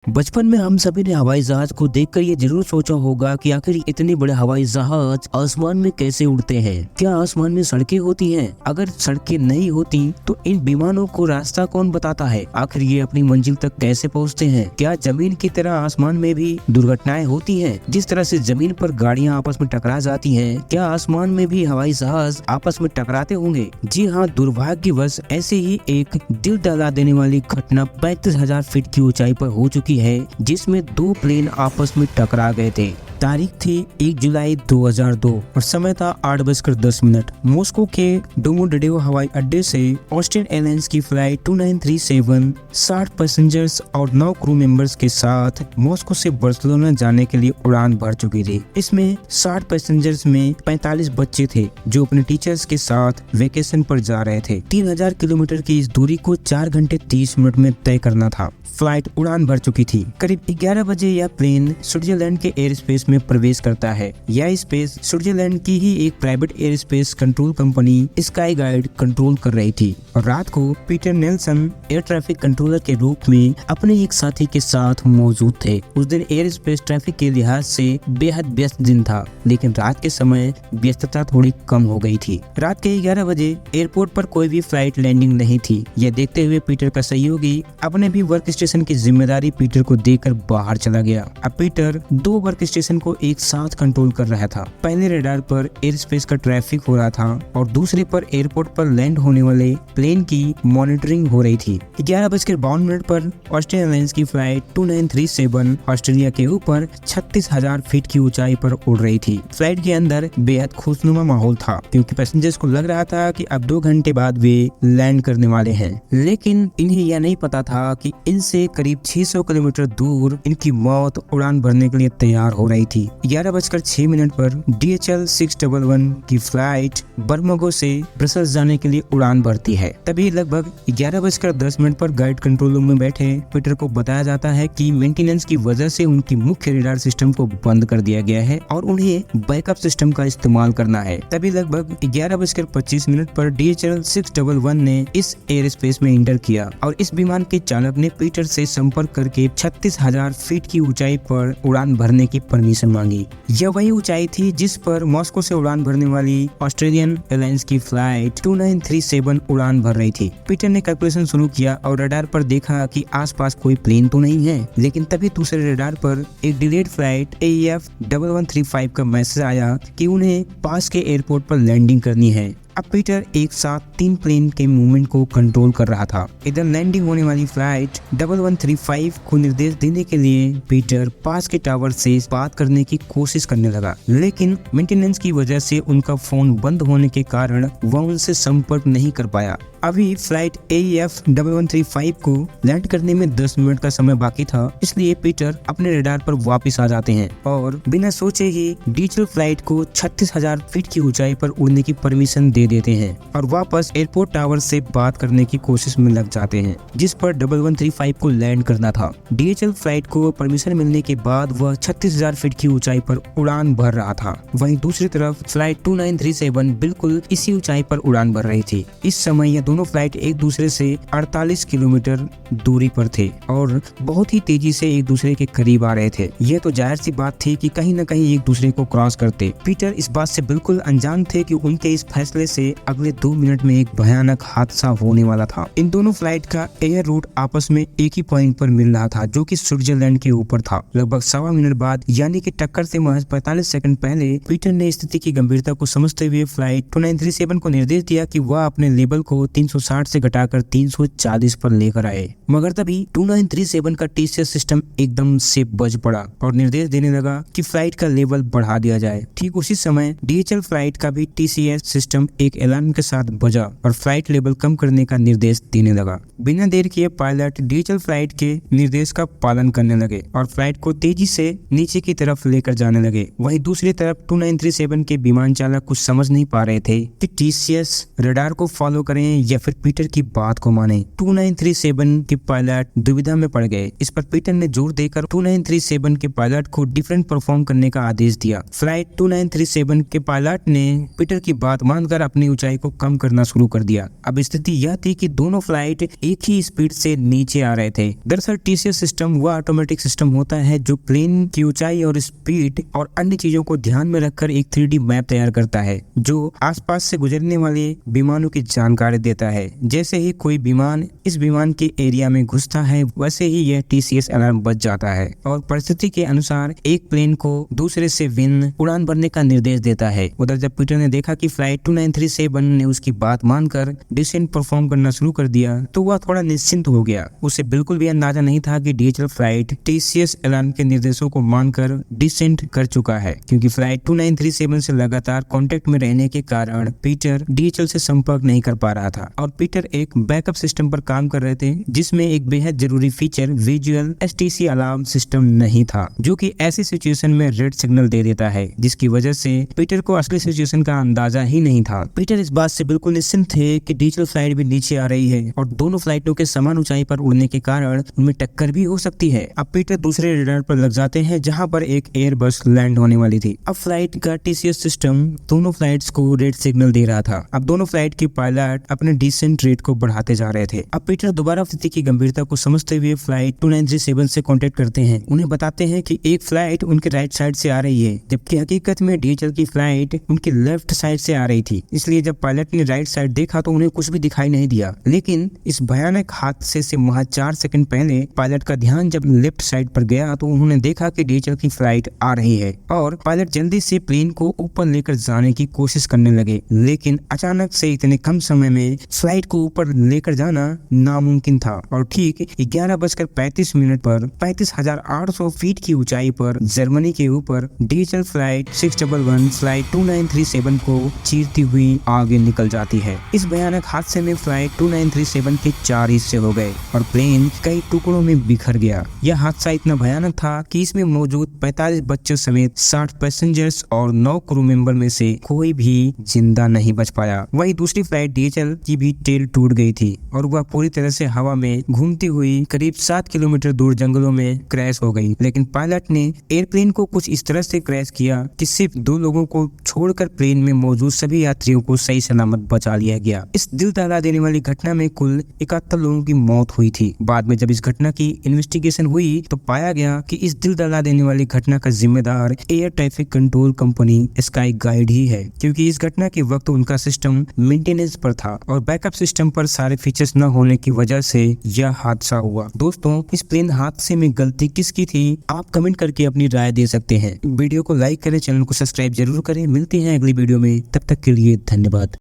बचपन में हम सभी ने हवाई जहाज को देखकर ये जरूर सोचा होगा कि आखिर इतने बड़े हवाई जहाज आसमान में कैसे उड़ते हैं। क्या आसमान में सड़कें होती हैं? अगर सड़कें नहीं होती तो इन विमानों को रास्ता कौन बताता है? आखिर ये अपनी मंजिल तक कैसे पहुंचते हैं? क्या जमीन की तरह आसमान में भी दुर्घटनाएं होती हैं? जिस तरह से जमीन पर गाड़ियां आपस में टकरा जाती हैं, क्या आसमान में भी हवाई जहाज आपस में टकराते होंगे? जी हाँ, दुर्भाग्यवश ऐसे ही एक दिल दहला देने वाली घटना 35,000 फीट की ऊंचाई पर हो चुकी है, जिसमें दो प्लेन आपस में टकरा गए थे। तारीख थी 1 जुलाई 2002 और समय था 8:10। मॉस्को के डोमोडेडोव हवाई अड्डे से ऑस्ट्रियन एयरलाइंस की फ्लाइट 2937 60 पैसेंजर्स और 9 क्रू मेंबर्स के साथ मॉस्को से बार्सिलोना जाने के लिए उड़ान भर चुकी थी। इसमें 60 पैसेंजर्स में 45 बच्चे थे जो अपने टीचर्स के साथ वेकेशन पर जा रहे थे। 3000 किलोमीटर की इस दूरी को 4 घंटे 30 मिनट में तय करना था। फ्लाइट उड़ान भर चुकी थी। करीब 11 बजे यह प्लेन स्विट्जरलैंड के एयर स्पेस में प्रवेश करता है। यह स्पेस स्विट्जरलैंड की ही एक private air space control company sky guide control कर रही थी और रात को Peter Nelson air traffic controller के रूप में अपने एक साथी के साथ मौजूद थे। उस दिन एयर स्पेस ट्रैफिक के लिहाज से बेहद व्यस्त दिन था, लेकिन रात के समय व्यस्तता थोड़ी कम हो गई थी। रात के 11 बजे एयरपोर्ट पर कोई भी फ्लाइट लैंडिंग नहीं थी। यह देखते हुए पीटर का सहयोगी अपने भी वर्क स्टेशन की जिम्मेदारी पीटर को देकर बाहर चला गया। अब पीटर 2 वर्क स्टेशन को एक साथ कंट्रोल कर रहा था। पहले रडार पर एयर स्पेस का ट्रैफिक हो रहा था और दूसरे पर एयरपोर्ट पर लैंड होने वाले प्लेन की मॉनिटरिंग हो रही थी। 11:52 पर ऑस्ट्रियन एयरलाइंस की फ्लाइट 2937 ऑस्ट्रेलिया के ऊपर 36,000 फीट की ऊंचाई पर उड़ रही थी। फ्लाइट के अंदर बेहद खुशनुमा माहौल था, क्योंकि पैसेंजर्स को लग रहा था कि अब 2 घंटे बाद वे लैंड करने वाले हैं। लेकिन इन्हें यह नहीं पता था कि इनसे करीब 600 किलोमीटर दूर इनकी मौत उड़ान भरने के लिए तैयार हो रही थी। 11:06 पर DHL 611 की फ्लाइट बर्मोगो से ब्रसल्स जाने के लिए उड़ान भरती है। तभी लगभग 11:10 पर गाइड कंट्रोल रूम में बैठे पीटर को बताया जाता है कि मेंटेनेंस की वजह से उनकी मुख्य रडार सिस्टम को बंद कर दिया गया है और उन्हें बैकअप सिस्टम का इस्तेमाल करना है। तभी लगभग 11:25 पर DHL 611 ने इस एयर स्पेस में इंटर किया और इस विमान के चालक ने पीटर से संपर्क करके 36,000 फीट की ऊंचाई पर उड़ान भरने की परमिशन मांगी। यह वही ऊंचाई थी जिस पर मॉस्को से उड़ान भरने वाली ऑस्ट्रेलियन एयरलाइंस की फ्लाइट 2937 उड़ान भर रही थी। पीटर ने कैलकुलेशन शुरू किया और रडार पर देखा कि आसपास कोई प्लेन तो नहीं है, लेकिन तभी दूसरे रडार पर एक डिलेड फ्लाइट AEF 1135 का मैसेज आया कि उन्हें पास के एयरपोर्ट पर लैंडिंग करनी है। अब पीटर एक साथ 3 प्लेन के मूवमेंट को कंट्रोल कर रहा था। इधर लैंडिंग होने वाली फ्लाइट 1135 को निर्देश देने के लिए पीटर पास के टावर से बात करने की कोशिश करने लगा, लेकिन मेंटेनेंस की वजह से उनका फोन बंद होने के कारण वह उनसे संपर्क नहीं कर पाया। अभी फ्लाइट AEF 1135 को लैंड करने में 10 मिनट का समय बाकी था, इसलिए पीटर अपने रडार पर वापस आ जाते हैं और बिना सोचे ही DHL फ्लाइट को 36,000 फीट की ऊंचाई पर उड़ने की परमिशन दे देते हैं और वापस एयरपोर्ट टावर से बात करने की कोशिश में लग जाते हैं, जिस पर 1135 को लैंड करना था। DHL फ्लाइट को परमिशन मिलने के बाद वह 36,000 फीट की ऊंचाई पर उड़ान भर रहा था। वहीं दूसरी तरफ फ्लाइट 2937 बिल्कुल इसी ऊंचाई पर उड़ान भर रही थी। इस समय यह दोनों फ्लाइट एक दूसरे से 48 किलोमीटर दूरी पर थे और बहुत ही तेजी से एक दूसरे के करीब आ रहे थे। यह तो जाहिर सी बात थी कि कहीं न कहीं एक दूसरे को क्रॉस करते। पीटर इस बात से बिल्कुल अनजान थे कि उनके इस फैसले से अगले 2 मिनट में एक भयानक हादसा होने वाला था। इन दोनों फ्लाइट का एयर रूट आपस में एक ही पॉइंट पर मिल रहा था, जो कि स्विट्जरलैंड के ऊपर था। लगभग 1.25 मिनट बाद, यानी कि टक्कर से महज 45 सेकंड पहले, पीटर ने स्थिति की गंभीरता को समझते हुए फ्लाइट 2937 को निर्देश दिया कि वह अपने लेवल को 360 से घटाकर 340 पर लेकर आए। मगर तभी 2937 का TCS सिस्टम एकदम से बज पड़ा और निर्देश देने लगा कि फ्लाइट का लेवल बढ़ा दिया जाए। ठीक उसी समय DHL फ्लाइट का भी TCS सिस्टम एक अलार्म के साथ बजा और फ्लाइट लेवल कम करने का निर्देश देने लगा। बिना देर किए पायलट DHL फ्लाइट के निर्देश का पालन करने लगे और फ्लाइट को तेजी से नीचे की तरफ लेकर जाने लगे। वहीं दूसरी तरफ 2937 के विमान चालक कुछ समझ नहीं पा रहे थे कि TCS रडार को फॉलो करें या फिर पीटर की बात को माने। 2937 के पायलट दुविधा में पड़ गए। इस पर पीटर ने जोर देकर 2937 के पायलट को डिफरेंट परफॉर्म करने का आदेश दिया। फ्लाइट 2937 के पायलट ने पीटर की बात मानकर अपनी ऊंचाई को कम करना शुरू कर दिया। अब स्थिति यह थी कि दोनों फ्लाइट एक ही स्पीड से नीचे आ रहे थे। दरअसल टीसीएस सिस्टम वह ऑटोमेटिक सिस्टम होता है जो प्लेन की ऊंचाई और स्पीड और अन्य चीजों को ध्यान में रखकर एक 3D मैप तैयार करता है जो आसपास से गुजरने वाले विमानों की जानकारी देता है। जैसे ही कोई विमान इस विमान के एरिया में घुसता है वैसे ही यह टीसीएस अलार्म बज जाता है और परिस्थिति के अनुसार एक प्लेन को दूसरे से भिन्न उड़ान भरने का निर्देश देता है। उधर जब पीटर ने देखा कि फ्लाइट 2937 ने उसकी बात मानकर डिसेंट परफॉर्म करना शुरू कर दिया तो वह थोड़ा निश्चिंत हो गया। उसे बिल्कुल भी अंदाजा नहीं था कि डीएचएल फ्लाइट टीसीएस अलार्म के निर्देशों को मानकर डिसेंट कर चुका है, क्योंकि फ्लाइट 2937 से लगातार कांटेक्ट में रहने के कारण पीटर डीएचएल से संपर्क नहीं कर पा रहा था और पीटर एक बैकअप सिस्टम पर काम कर रहे थे जिसमें एक बेहद जरूरी feature visual STC alarm system नहीं था, जो कि ऐसी सिचुएशन में रेड सिग्नल दे देता है जिसकी वजह से पीटर को असली सिचुएशन का अंदाजा ही नहीं था। पीटर इस बात से बिल्कुल निश्चिंत थे कि डीएचएल फ्लाइट भी नीचे आ रही है और दोनों फ्लाइटों के समान ऊंचाई पर उड़ने के कारण उनमें टक्कर भी हो सकती है। अब पीटर दूसरे रडार पर लग जाते हैं जहां पर एक एयरबस लैंड होने वाली थी। अब फ्लाइट का टीसीएस सिस्टम दोनों फ्लाइट्स को रेड सिग्नल दे रहा था। अब दोनों फ्लाइट के पायलट अपने डिसेंट रेट को बढ़ाते जा रहे थे। अब पीटर दोबारा स्थिति की गंभीरता को समझते हुए फ्लाइट 2937 से कांटेक्ट करते हैं। उन्हें बताते हैं कि एक फ्लाइट उनके राइट साइड से आ रही है जबकि हकीकत में डीएचएल की फ्लाइट उनके लेफ्ट साइड से आ रही थी। इसलिए जब पायलट ने राइट साइड देखा तो उन्हें कुछ भी दिखाई नहीं दिया, लेकिन इस भयानक हादसे से महज 4 सेकंड पहले पायलट का ध्यान जब लेफ्ट साइड पर गया तो उन्होंने देखा कि डीएचएल की फ्लाइट आ रही है और पायलट जल्दी से प्लेन को ऊपर लेकर जाने की कोशिश करने लगे, लेकिन अचानक से इतने कम समय में फ्लाइट को ऊपर लेकर जाना नामुमकिन था और ठीक 11:35 पर 35,800 फीट की ऊंचाई पर जर्मनी के ऊपर डीएचएल फ्लाइट 611 फ्लाइट 2937 को चीरती हुई आगे निकल जाती है। इस भयानक हादसे में फ्लाइट 2937 के 4 हिस्से हो गए और प्लेन कई टुकड़ों में बिखर गया। यह हादसा इतना भयानक था कि इसमें मौजूद 45 बच्चों समेत 60 पैसेंजर्स और 9 क्रू मेंबर में से कोई भी जिंदा नहीं बच पाया। वही दूसरी फ्लाइट डीएचएल की भी टेल टूट गई थी और वह पूरी तरह से हवा में घूमती हुई करीब 7 किलोमीटर दूर जंगलों में क्रैश हो गई। लेकिन पायलट ने एयरप्लेन को कुछ इस तरह से क्रैश किया कि सिर्फ 2 लोगों को छोड़कर प्लेन में मौजूद सभी यात्रियों को सही सलामत बचा लिया गया। इस दिल दहला देने वाली घटना में कुल 71 लोगों की मौत हुई थी। बाद में जब इस घटना की इन्वेस्टिगेशन हुई तो पाया गया कि इस दिल दहला देने वाली घटना का जिम्मेदार air traffic control company Skyguide ही है, क्योंकि इस घटना के वक्त उनका सिस्टम मेंटेनेंस पर था और बैकअप सिस्टम पर सारे फीचर्स न होने की वजह से यह हादसा हुआ। दोस्तों, इस प्लेन हादसे में गलती किसकी थी आप कमेंट करके अपनी राय दे सकते हैं। वीडियो को लाइक करें, चैनल को सब्सक्राइब जरूर करें। मिलते हैं अगली वीडियो में, तब तक के लिए धन्यवाद।